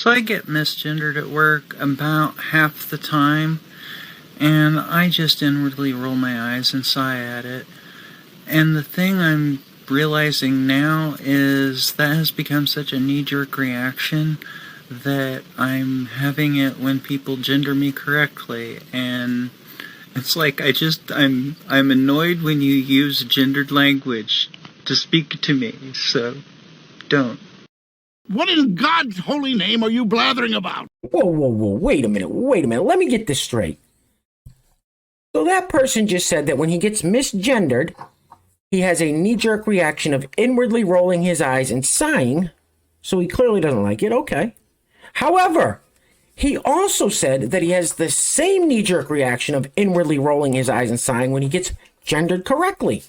So I get misgendered at work about half the time, and I just inwardly roll my eyes and sigh at it. And the thing I'm realizing now is that has become such a knee-jerk reaction that I'm having it when people gender me correctly, and it's like I'm annoyed when you use gendered language to speak to me, so don't. What in God's holy name are you blathering about? Whoa, wait a minute, let me get this straight. So that person just said that when he gets misgendered, he has a knee-jerk reaction of inwardly rolling his eyes and sighing, so he clearly doesn't like it, okay. However, he also said that he has the same knee-jerk reaction of inwardly rolling his eyes and sighing when he gets gendered correctly.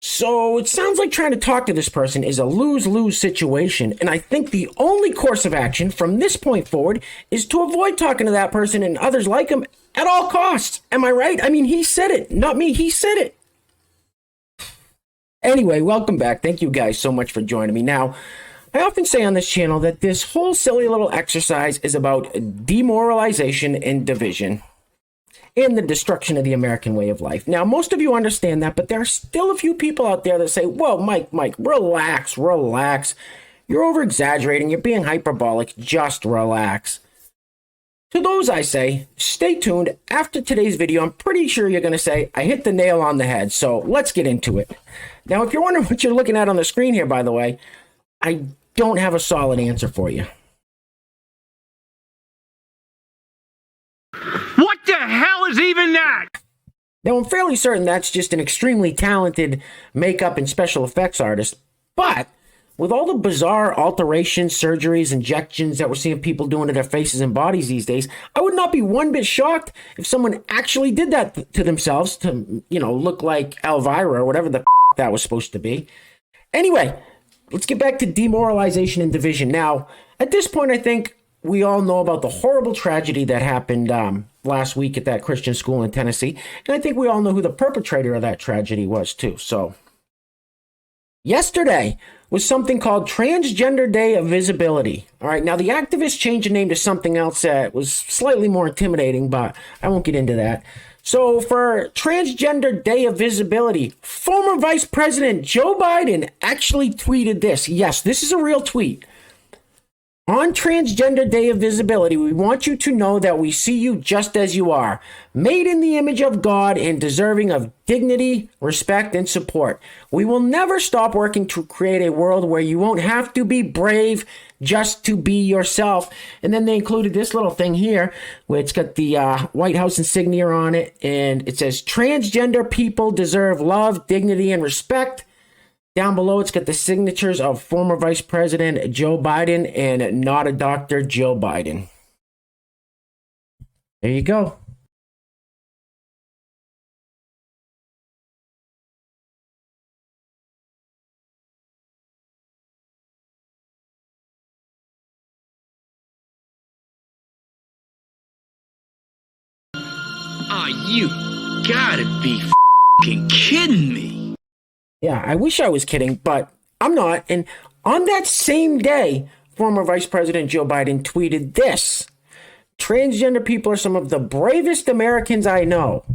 So it sounds like trying to talk to this person is a lose-lose situation, and I think the only course of action from this point forward is to avoid talking to that person and others like him at all costs. Am I right? I mean, he said it, not me, he said it. Anyway, welcome back. Thank you guys so much for joining me. Now, I often say on this channel that this whole silly little exercise is about demoralization and division and the destruction of the American way of life. Now, most of you understand that, but there are still a few people out there that say, whoa, Mike, relax. You're over-exaggerating. You're being hyperbolic. Just relax. To those I say, stay tuned. After today's video, I'm pretty sure you're going to say, I hit the nail on the head. So let's get into it. Now, if you're wondering what you're looking at on the screen here, by the way, I don't have a solid answer for you. What the hell is even that? Now, I'm fairly certain that's just an extremely talented makeup and special effects artist, but with all the bizarre alterations, surgeries, injections that we're seeing people doing to their faces and bodies these days, I would not be one bit shocked if someone actually did that to themselves to, look like Elvira or whatever the that was supposed to be. Anyway, let's get back to demoralization and division. Now, at this point, I think we all know about the horrible tragedy that happened last week at that Christian school in Tennessee. And I think we all know who the perpetrator of that tragedy was, too. So, yesterday was something called Transgender Day of Visibility. All right, now the activists changed the name to something else that was slightly more intimidating, but I won't get into that. So for Transgender Day of Visibility, former Vice President Joe Biden actually tweeted this. Yes, this is a real tweet. On Transgender Day of Visibility, we want you to know that we see you just as you are, made in the image of God and deserving of dignity, respect, and support. We will never stop working to create a world where you won't have to be brave just to be yourself. And then they included this little thing here, where it's got the White House insignia on it, and it says, transgender people deserve love, dignity, and respect. Down below, it's got the signatures of former Vice President Joe Biden and not a Dr. Joe Biden. There you go. Oh, you gotta be f***ing kidding me. Yeah, I wish I was kidding, but I'm not. And on that same day, former Vice President Joe Biden tweeted this. Transgender people are some of the bravest Americans I know.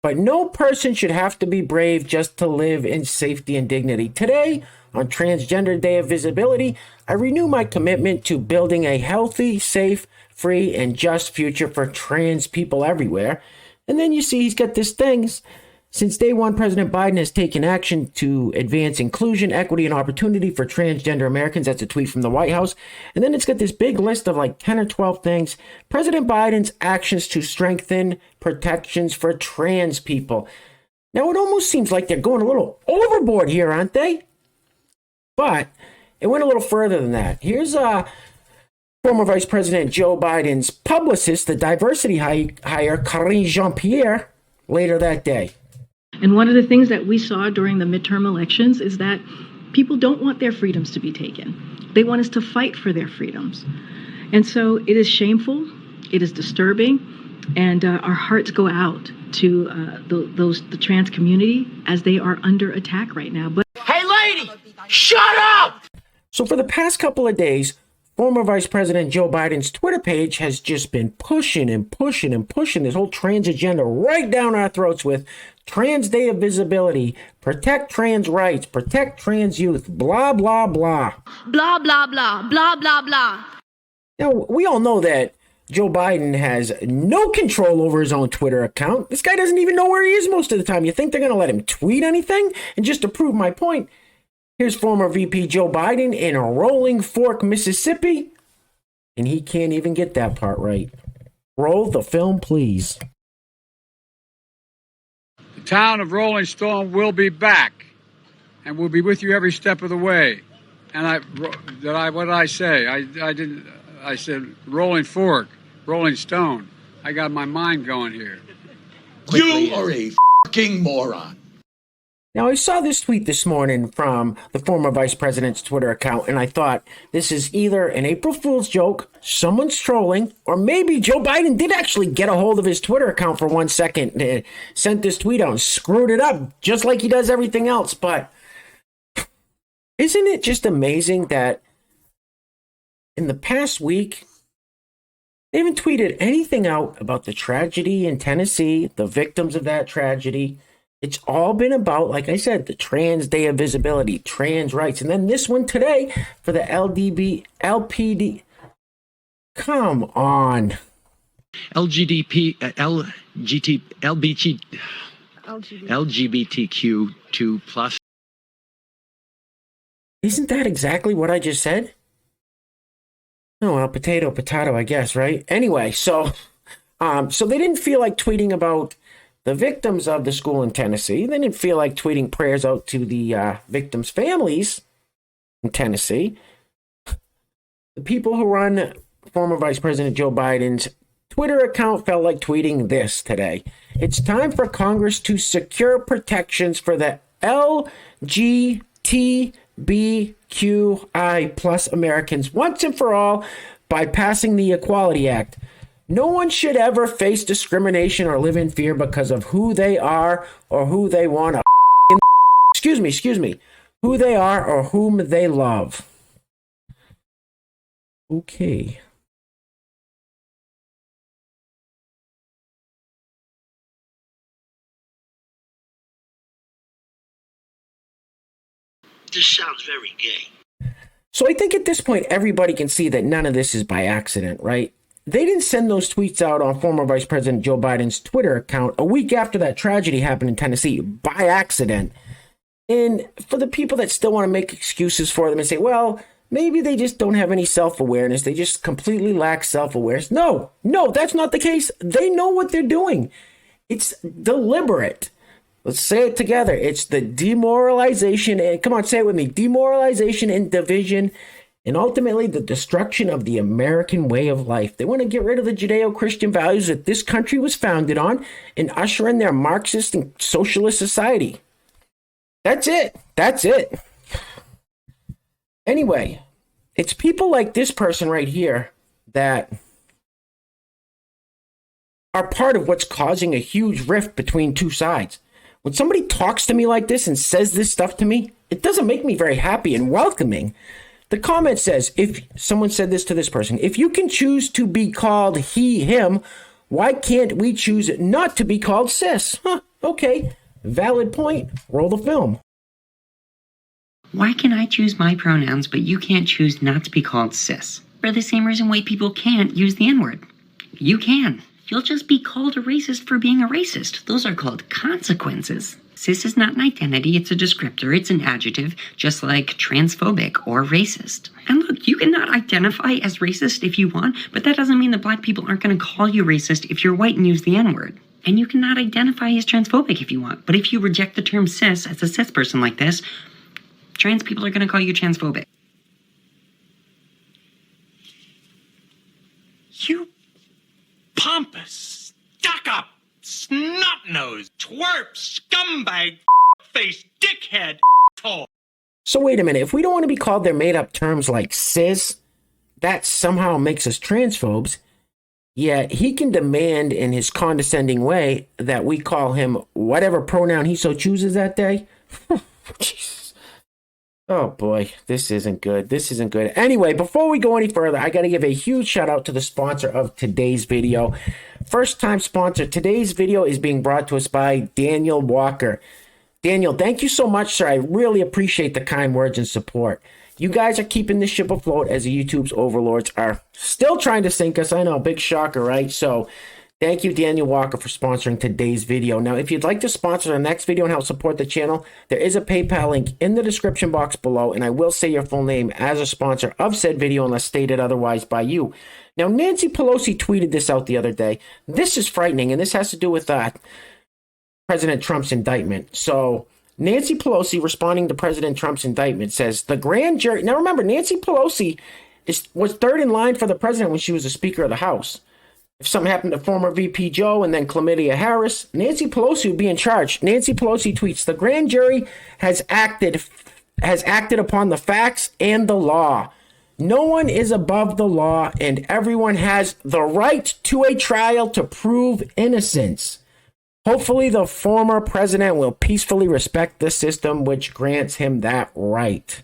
But no person should have to be brave just to live in safety and dignity. Today, on Transgender Day of Visibility, I renew my commitment to building a healthy, safe, free, and just future for trans people everywhere. And then you see he's got this thing. Since day one, President Biden has taken action to advance inclusion, equity, and opportunity for transgender Americans. That's a tweet from the White House. And then it's got this big list of like 10 or 12 things. President Biden's actions to strengthen protections for trans people. Now, it almost seems like they're going a little overboard here, aren't they? But it went a little further than that. Here's former Vice President Joe Biden's publicist, the diversity hire, Karine Jean-Pierre, later that day. And one of the things that we saw during the midterm elections is that people don't want their freedoms to be taken. They want us to fight for their freedoms. And so it is shameful, it is disturbing, and our hearts go out to the trans community as they are under attack right now. But Hey, lady, shut up! So for the past couple of days, former Vice President Joe Biden's Twitter page has just been pushing and pushing and pushing this whole trans agenda right down our throats with Trans Day of Visibility, protect trans rights, protect trans youth, blah, blah, blah. Blah, blah, blah, blah, blah, blah. Now, we all know that Joe Biden has no control over his own Twitter account. This guy doesn't even know where he is most of the time. You think they're going to let him tweet anything? And just to prove my point, here's former VP Joe Biden in Rolling Fork, Mississippi, and he can't even get that part right. Roll the film, please. The town of Rolling Stone will be back, and we'll be with you every step of the way. And what did I say? I said Rolling Fork, Rolling Stone. I got my mind going here. You are a fucking moron. Now, I saw this tweet this morning from the former vice president's Twitter account, and I thought this is either an April Fool's joke, someone's trolling, or maybe Joe Biden did actually get a hold of his Twitter account for 1 second, sent this tweet out and screwed it up, just like he does everything else. But isn't it just amazing that in the past week, they haven't tweeted anything out about the tragedy in Tennessee, the victims of that tragedy. It's all been about, like I said, the Trans Day of Visibility, trans rights. And then this one today for the LPD. Come on. LGBTQ2 plus. Isn't that exactly what I just said? Oh, well, potato, I guess, right? Anyway, so they didn't feel like tweeting about the victims of the school in Tennessee. They didn't feel like tweeting prayers out to the victims' families in Tennessee. The people who run former Vice President Joe Biden's Twitter account felt like tweeting this today. It's time for Congress to secure protections for the LGBTQI plus Americans once and for all by passing the Equality Act. No one should ever face discrimination or live in fear because of who they are or who they want to excuse me, who they are or whom they love. Okay. This sounds very gay. So I think at this point, everybody can see that none of this is by accident, right? They didn't send those tweets out on former Vice President Joe Biden's Twitter account a week after that tragedy happened in Tennessee by accident. And for the people that still want to make excuses for them and say, well, maybe they just don't have any self-awareness. They just completely lack self-awareness. No, that's not the case. They know what they're doing. It's deliberate. Let's say it together. It's the demoralization and, come on, say it with me, demoralization and division, and ultimately the destruction of the American way of life. They want to get rid of the Judeo-Christian values that this country was founded on and usher in their Marxist and socialist society. That's it. Anyway, it's people like this person right here that are part of what's causing a huge rift between two sides. When somebody talks to me like this and says this stuff to me, it doesn't make me very happy and welcoming. The comment says, if someone said this to this person, if you can choose to be called he, him, why can't we choose not to be called cis? Okay, valid point. Roll the film. Why can I choose my pronouns, but you can't choose not to be called cis? For the same reason white people can't use the N-word. You can. You'll just be called a racist for being a racist. Those are called consequences. Cis is not an identity, it's a descriptor, it's an adjective, just like transphobic or racist. And look, you cannot identify as racist if you want, but that doesn't mean that black people aren't going to call you racist if you're white and use the N-word. And you cannot identify as transphobic if you want, but if you reject the term cis as a cis person like this, trans people are going to call you transphobic. You pompous, stuck-up, snot-nosed, twerp, scumbag, face, dickhead, asshole. So wait a minute, if we don't want to be called their made-up terms like cis, that somehow makes us transphobes, yet he can demand in his condescending way that we call him whatever pronoun he so chooses that day? Jesus. Oh boy, this isn't good. This isn't good. Anyway, before we go any further, I got to give a huge shout out to the sponsor of today's video. First time sponsor. Today's video is being brought to us by Daniel Walker. Daniel, thank you so much, sir. I really appreciate the kind words and support. You guys are keeping this ship afloat as the YouTube's overlords are still trying to sink us. I know, big shocker, right? So thank you, Daniel Walker, for sponsoring today's video. Now, if you'd like to sponsor the next video and help support the channel, there is a PayPal link in the description box below, and I will say your full name as a sponsor of said video unless stated otherwise by you. Now, Nancy Pelosi tweeted this out the other day. This is frightening, and this has to do with President Trump's indictment. So Nancy Pelosi, responding to President Trump's indictment, says the grand jury. Now remember, Nancy Pelosi was third in line for the president when she was the Speaker of the House. If something happened to former VP Joe and then Chlamydia Harris, Nancy Pelosi would be in charge. Nancy Pelosi tweets, the grand jury has acted upon the facts and the law. No one is above the law, and everyone has the right to a trial to prove innocence. Hopefully, the former president will peacefully respect the system which grants him that right.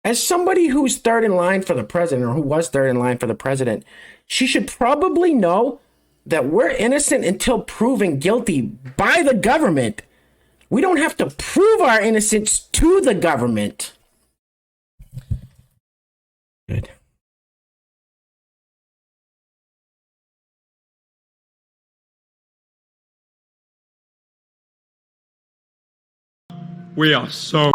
As somebody who's third in line for the president, or who was third in line for the president, she should probably know that we're innocent until proven guilty by the government. We don't have to prove our innocence to the government. Good. We are so.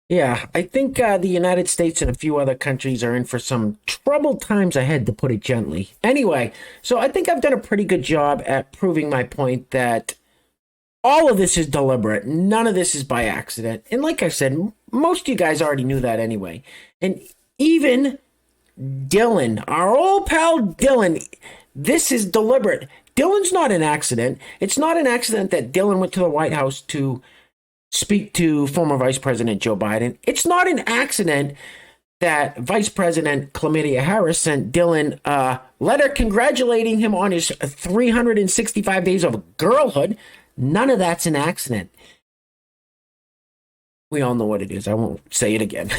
Yeah, I think the United States and a few other countries are in for some troubled times ahead, to put it gently. Anyway, so I think I've done a pretty good job at proving my point that all of this is deliberate. None of this is by accident. And like I said, most of you guys already knew that anyway. And even Dylan, our old pal Dylan, this is deliberate. Dylan's not an accident. It's not an accident that Dylan went to the White House to speak to former Vice President Joe Biden. It's not an accident that Vice President Chlamydia Harris sent Dylan a letter congratulating him on his 365 days of girlhood. None of that's an accident. We all know what it is. I won't say it again.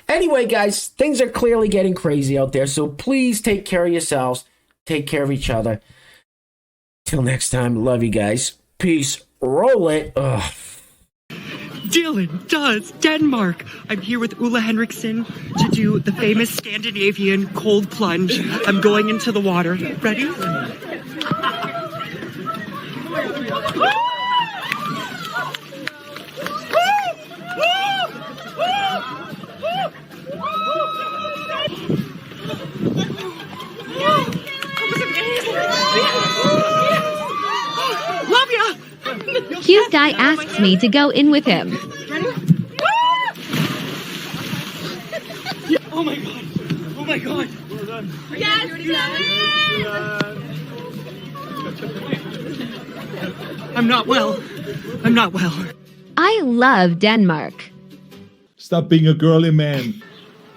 Anyway, guys, things are clearly getting crazy out there, so please take care of yourselves. Take care of each other. Till next time, love you guys. Peace. Roll it. Ugh. Dylan does Denmark. I'm here with Ulla Henriksen to do the famous Scandinavian cold plunge. I'm going into the water. Ready? Love ya! Cute guy asks me to go in with him. Oh my god! Oh my god! Yes, I'm not well. I'm not well. I love Denmark. Stop being a girly man.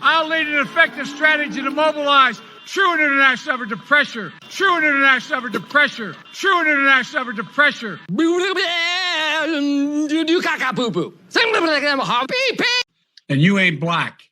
I'll lead an effective strategy to mobilize true international effort to pressure. True international effort to pressure. True international effort to pressure. And you ain't black.